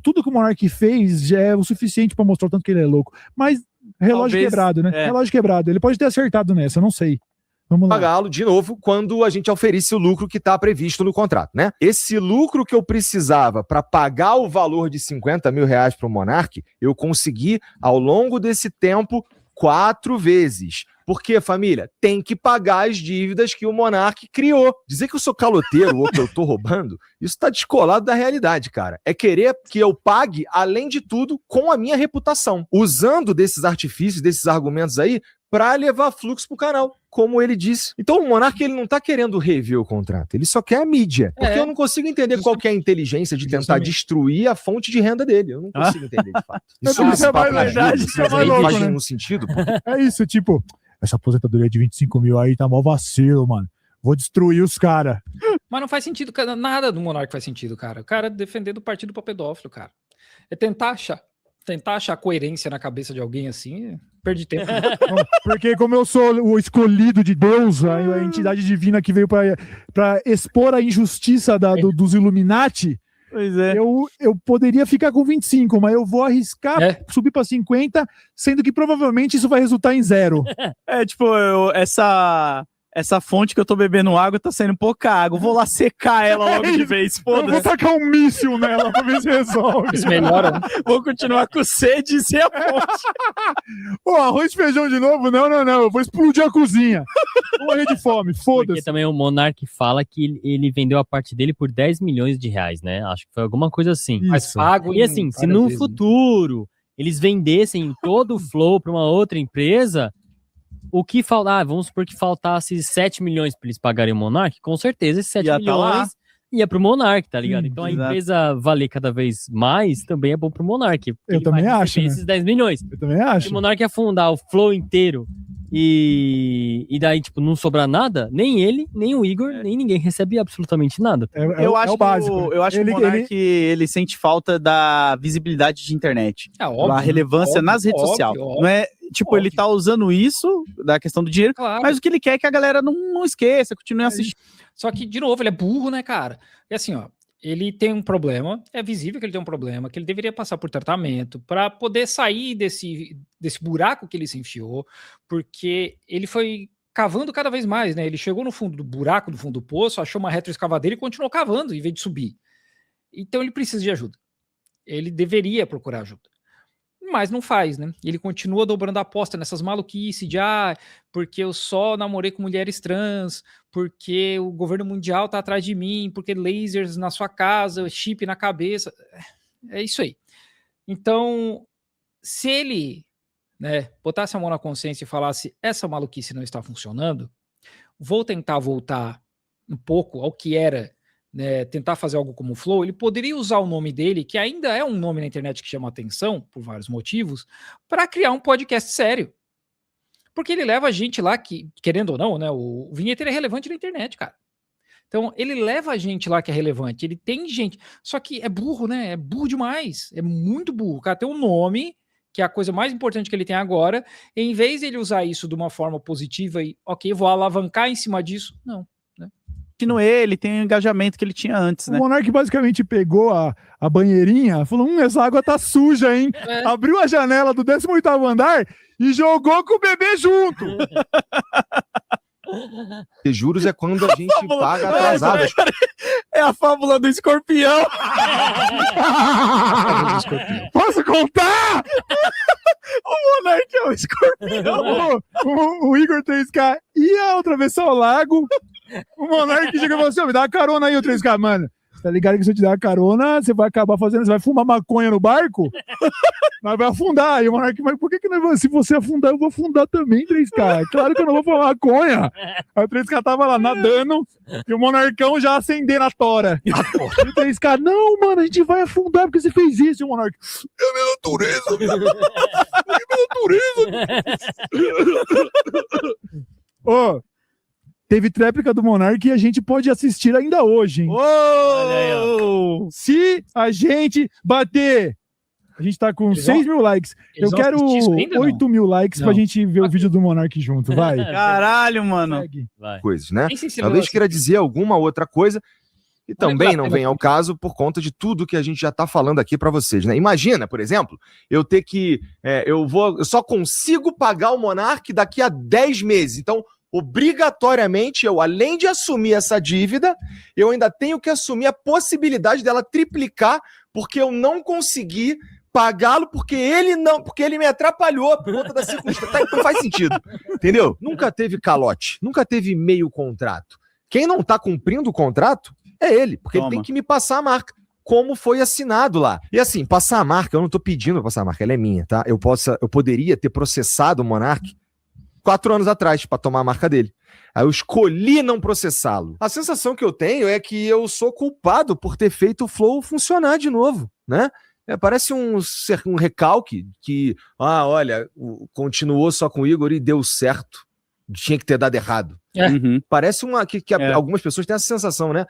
tudo que o Monark fez já é o suficiente para mostrar o tanto que ele é louco. Mas relógio quebrado, né? Relógio quebrado. Ele pode ter acertado nessa, eu não sei. Vamos lá. Pagá-lo de novo quando a gente oferece o lucro que está previsto no contrato, né? Esse lucro que eu precisava para pagar o valor de R$50 mil para o Monark, eu consegui ao longo desse tempo 4 vezes. Porque, família, tem que pagar as dívidas que o Monark criou. Dizer que eu sou caloteiro ou que eu tô roubando, isso tá descolado da realidade, cara. É querer que eu pague, além de tudo, com a minha reputação. Usando desses artifícios, desses argumentos aí, para levar fluxo pro canal, como ele disse. Então o Monark, ele não tá querendo rever o contrato, ele só quer a mídia. Porque eu não consigo entender qual que é a inteligência de tentar destruir a fonte de renda dele. Eu não consigo entender, de fato. Isso é mais verdade, isso é mais louco, faz né? nenhum sentido, pô. É isso, tipo, essa aposentadoria de 25 mil aí tá mó vacilo, mano. Vou destruir os caras. Mas não faz sentido, nada do Monark faz sentido, cara. O cara defender do partido pra pedófilo, cara. É tentar achar coerência na cabeça de alguém assim, perde tempo. Porque como eu sou o escolhido de Deus, a entidade divina que veio para expor a injustiça dos Illuminati, pois é. Eu poderia ficar com 25, mas eu vou arriscar subir para 50, sendo que provavelmente isso vai resultar em 0. Tipo, essa fonte que eu tô bebendo água tá saindo pouca água. Vou lá secar ela logo de vez. Eu vou tacar um míssil nela pra ver se resolve. Isso melhora, né? Vou continuar com sede e sem a fonte. Pô, arroz e feijão de novo? Não. Eu vou explodir a cozinha. Vou morrer de fome, Porque foda-se. também o Monark fala que ele vendeu a parte dele por R$10 milhões, né? Acho que foi alguma coisa assim. Mas pago E assim, se no futuro eles vendessem todo o Flow para uma outra empresa, o que faltar, vamos supor que faltasse 7 milhões para eles pagarem o Monark, com certeza esses 7 milhões ia pro Monark, tá ligado? Então a empresa valer cada vez mais também é bom pro Monark. Eu também acho, né? Esses 10 milhões. Eu também acho. Se o Monark afundar o Flow inteiro e daí, tipo, não sobrar nada, nem ele, nem o Igor, nem ninguém recebe absolutamente nada. Eu acho o básico. Eu acho que o Monark ele sente falta da visibilidade de internet. Óbvio, a relevância nas redes sociais. Não é, tipo, ele tá usando isso, da questão do dinheiro, mas o que ele quer é que a galera não esqueça, continue assistindo. Só que, de novo, ele é burro, né, cara? E assim, ó, ele tem um problema, é visível que ele tem um problema, que ele deveria passar por tratamento para poder sair desse buraco que ele se enfiou, porque ele foi cavando cada vez mais, né? Ele chegou no fundo do buraco, no fundo do poço, achou uma retroescavadeira e continuou cavando em vez de subir. Então ele precisa de ajuda. Ele deveria procurar ajuda. Mas não faz, né? Ele continua dobrando a aposta nessas maluquices de porque eu só namorei com mulheres trans, porque o governo mundial tá atrás de mim, porque lasers na sua casa, chip na cabeça. É isso aí. Então, se ele, né, botasse a mão na consciência e falasse essa maluquice não está funcionando, vou tentar voltar um pouco ao que era, né, tentar fazer algo como o Flow, ele poderia usar o nome dele, que ainda é um nome na internet que chama atenção, por vários motivos, para criar um podcast sério. Porque ele leva a gente lá, que, querendo ou não, né, o Vinheteiro é relevante na internet, cara. Então, ele leva a gente lá que é relevante, ele tem gente, só que é burro, né, é burro demais, é muito burro. O cara tem um nome, que é a coisa mais importante que ele tem agora, e em vez de ele usar isso de uma forma positiva e, ok, vou alavancar em cima disso, não. Ele tem o engajamento que ele tinha antes, né? O Monark basicamente pegou a banheirinha, falou, essa água tá suja, hein? Abriu a janela do 18º andar e jogou com o bebê junto. E juros é quando a gente paga atrasado. É a fábula do escorpião. Posso contar? O Monark é o escorpião. O Igor 3K ia atravessar o lago. O Monark chega e falou assim, me dá uma carona aí, o 3K, mano. Você tá ligado que se eu te der uma carona, você vai acabar fazendo, você vai fumar maconha no barco? Nós vai afundar. E o Monark, mas por que se você afundar, eu vou afundar também, 3K? Claro que eu não vou fumar maconha. Aí o 3K tava lá nadando e o Monarcão já acendendo a tora. E o 3K, não, mano, a gente vai afundar porque você fez isso. E o Monark, é a minha natureza. É a minha natureza. Ô, teve tréplica do Monark e a gente pode assistir ainda hoje, hein? Uou! Se a gente bater... A gente tá com 6 mil likes. Eu quero 8 mil likes pra gente ver o vídeo do Monark junto, vai. Caralho, mano. Vai. Coisas, né? Talvez queira dizer alguma outra coisa e também não vem ao caso por conta de tudo que a gente já tá falando aqui pra vocês, né? Imagina, por exemplo, eu ter que... eu só consigo pagar o Monark daqui a 10 meses. Então, obrigatoriamente, eu, além de assumir essa dívida, eu ainda tenho que assumir a possibilidade dela triplicar, porque eu não consegui pagá-lo, porque ele me atrapalhou por conta da circunstância. Não faz sentido, entendeu? Nunca teve calote, nunca teve meio contrato. Quem não tá cumprindo o contrato é ele, porque ele tem que me passar a marca, como foi assinado lá. E assim, passar a marca, eu não tô pedindo pra passar a marca, ela é minha, tá? Eu poderia ter processado o Monark 4 anos atrás, pra tomar a marca dele. Aí eu escolhi não processá-lo. A sensação que eu tenho é que eu sou culpado por ter feito o Flow funcionar de novo, né? Parece um recalque que, olha, continuou só com o Igor e deu certo. Tinha que ter dado errado. Uhum. Parece algumas pessoas têm essa sensação, né?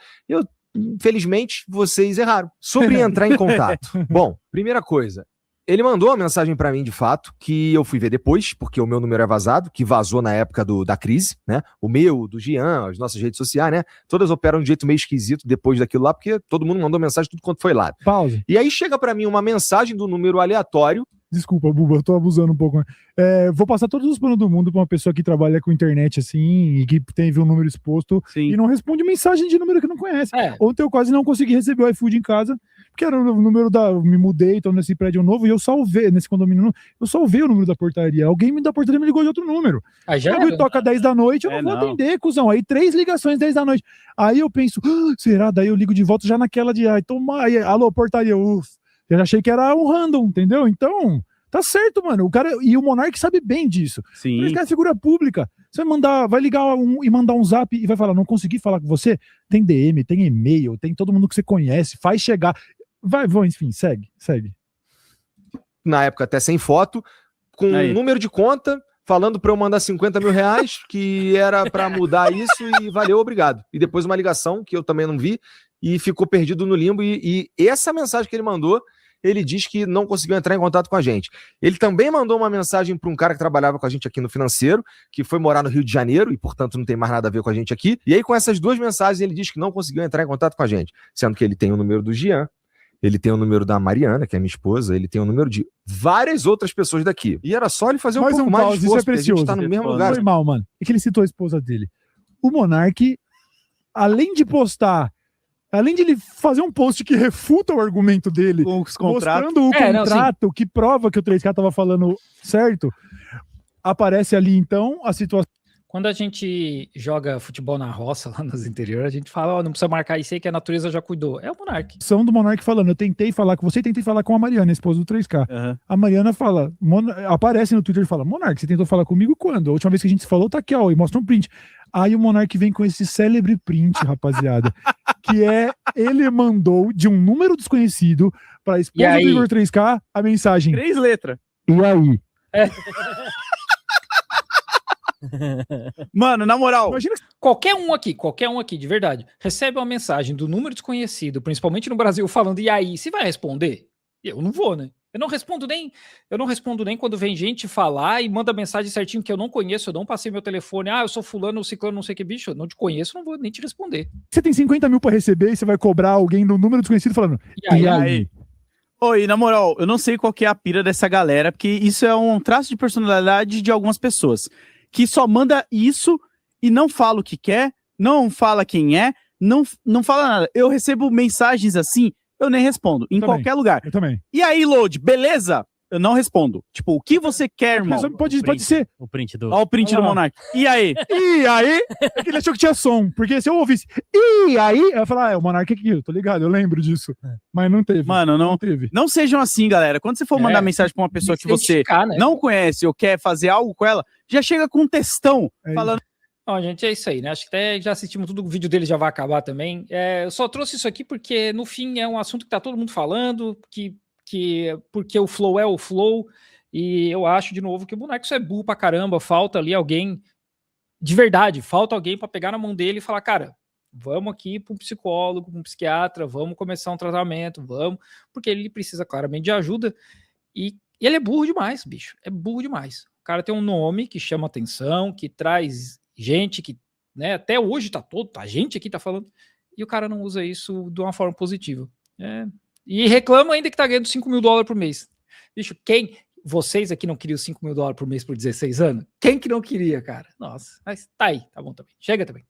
Infelizmente, vocês erraram. Sobre entrar em contato. Bom, primeira coisa. Ele mandou uma mensagem pra mim, de fato, que eu fui ver depois, porque o meu número é vazado, que vazou na época da crise, né? O meu, do Gian, as nossas redes sociais, né? Todas operam de um jeito meio esquisito depois daquilo lá, porque todo mundo mandou mensagem tudo quanto foi lá. Pausa. E aí chega pra mim uma mensagem do número aleatório. Desculpa, Buba, eu tô abusando um pouco. Vou passar todos os planos do mundo pra uma pessoa que trabalha com internet, assim, e que teve um número exposto e não responde mensagem de número que não conhece. Ontem eu quase não consegui receber o iFood em casa, porque era o número me mudei, então nesse prédio novo, e eu salvei, nesse condomínio novo, eu salvei o número da portaria. Alguém da portaria me ligou de outro número. Aí já toca 10 da noite, eu não vou atender, cuzão. Aí 3 ligações 10 da noite. Aí eu penso, será? Daí eu ligo de volta já naquela de, alô, portaria, eu já achei que era um random, entendeu? Então, tá certo, mano. O cara, e o Monark sabe bem disso. Sim. Esse cara é figura pública. Você vai ligar e mandar um zap e vai falar, não consegui falar com você? Tem DM, tem e-mail, tem todo mundo que você conhece, faz chegar. Enfim, segue. Na época até sem foto, com um número de conta, falando pra eu mandar 50 mil reais, que era pra mudar isso e valeu, obrigado. E depois uma ligação, que eu também não vi, e ficou perdido no limbo. E essa mensagem que ele mandou, ele diz que não conseguiu entrar em contato com a gente. Ele também mandou uma mensagem para um cara que trabalhava com a gente aqui no Financeiro, que foi morar no Rio de Janeiro e, portanto, não tem mais nada a ver com a gente aqui. E aí, com essas 2 mensagens, ele diz que não conseguiu entrar em contato com a gente, sendo que ele tem o número do Gian ele tem o número da Mariana, que é minha esposa, ele tem o número de várias outras pessoas daqui. E era só ele fazer um Mais pouco um mais pause, de isso é esforço, porque a gente precioso. tá no mesmo lugar. Foi mal, mano. É que ele citou a esposa dele. O Monark, além de postar, além de ele fazer um post que refuta o argumento dele, Os contratos. mostrando o Não, contrato que prova que o 3K tava falando certo, aparece ali então a situação. Quando a gente joga futebol na roça, lá nos interiores, a gente fala, ó, não precisa marcar isso aí que a natureza já cuidou. É o Monark. Do Monark falando, eu tentei falar com você e tentei falar com a Mariana, a esposa do 3K. A Mariana fala, aparece no Twitter e fala, Monark, você tentou falar comigo quando? A última vez que a gente se falou tá aqui, ó, e mostra um print. Aí o Monark vem com esse célebre print, rapaziada, que é, ele mandou de um número desconhecido pra esposa do Igor 3K a mensagem. 3 letras. E aí? Mano, na moral, Imagina que Qualquer um aqui, de verdade, recebe uma mensagem do número desconhecido, principalmente no Brasil, falando, e aí, você vai responder? Eu não vou, né? Eu não respondo nem quando vem gente falar e manda mensagem certinho que eu não conheço, eu não passei meu telefone, eu sou fulano, ciclano, não sei que bicho, eu não te conheço, não vou nem te responder. você tem 50 mil pra receber e você vai cobrar alguém do número desconhecido falando, E aí? Oi, na moral, eu não sei qual que é a pira dessa galera, porque isso é um traço de personalidade de algumas pessoas, que só manda isso e não fala o que quer, não fala quem é, não fala nada. Eu recebo mensagens assim, eu nem respondo, em Também. qualquer lugar. Eu também. E aí, Load, beleza? Eu não respondo. Tipo, o que você quer, irmão? Pode ser. O print do... Olha o print do Monark. E aí? E aí? É que ele achou que tinha som. Porque se eu ouvisse, e aí? Eu ia falar, o Monark aqui, eu tô ligado, eu lembro disso. Mas não teve. Mano, não teve. Não sejam assim, galera. Quando você for mandar mensagem pra uma pessoa que você né? não conhece ou quer fazer algo com ela, já chega com um textão falando. Ó, gente, é isso aí, né? Acho que até já assistimos tudo, o vídeo dele já vai acabar também. Eu só trouxe isso aqui porque, no fim, é um assunto que tá todo mundo falando, porque o Flow é o Flow, e eu acho, de novo, que o boneco é burro pra caramba, falta ali alguém, de verdade, falta alguém pra pegar na mão dele e falar, cara, vamos aqui pra um psicólogo, pra um psiquiatra, vamos começar um tratamento, vamos, porque ele precisa claramente de ajuda, e ele é burro demais, bicho, é burro demais. O cara tem um nome que chama atenção, que traz gente que, né, até hoje a gente aqui tá falando, e o cara não usa isso de uma forma positiva. E reclama ainda que tá ganhando $5 mil por mês. Bicho, vocês aqui não queriam $5 mil por mês por 16 anos? Quem que não queria, cara? Nossa, mas tá aí, tá bom também. Chega também.